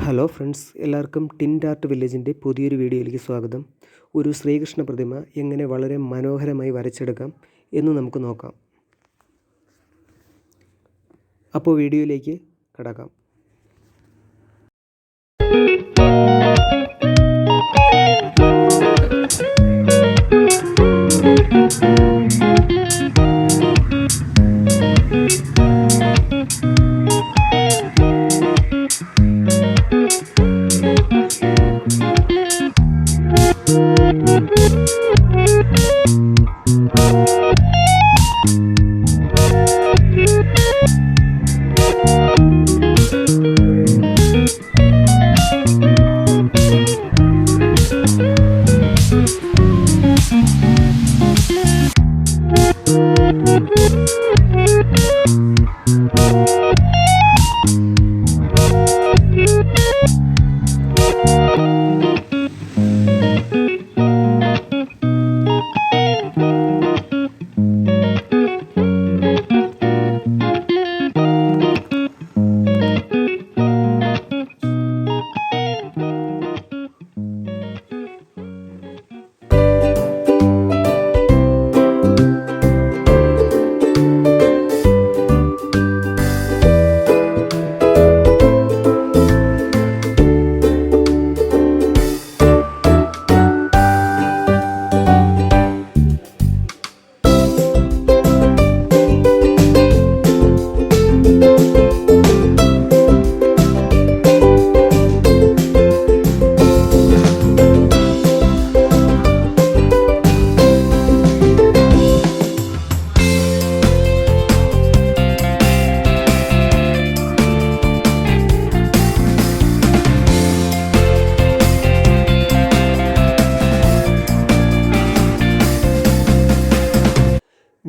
Hello friends, എല്ലാവർക്കും tint art വില്ലേജിൻ്റെ പുതിയൊരു വീഡിയോയിലേക്ക് സ്വാഗതം. ഒരു ശ്രീകൃഷ്ണ പ്രതിമ എങ്ങനെ വളരെ മനോഹരമായി വരച്ചെടുക്കാം എന്ന് നമുക്ക് നോക്കാം. അപ്പോൾ വീഡിയോയിലേക്ക് കടക്കാം.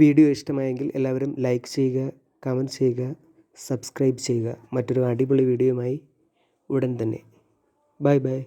വീഡിയോ ഇഷ്ടമായെങ്കിൽ എല്ലാവരും ലൈക്ക് ചെയ്യുക, കമൻറ്റ് ചെയ്യുക, സബ്സ്ക്രൈബ് ചെയ്യുക. മറ്റൊരു അടിപൊളി വീഡിയോയുമായി ഉടൻ തന്നെ. Bye bye.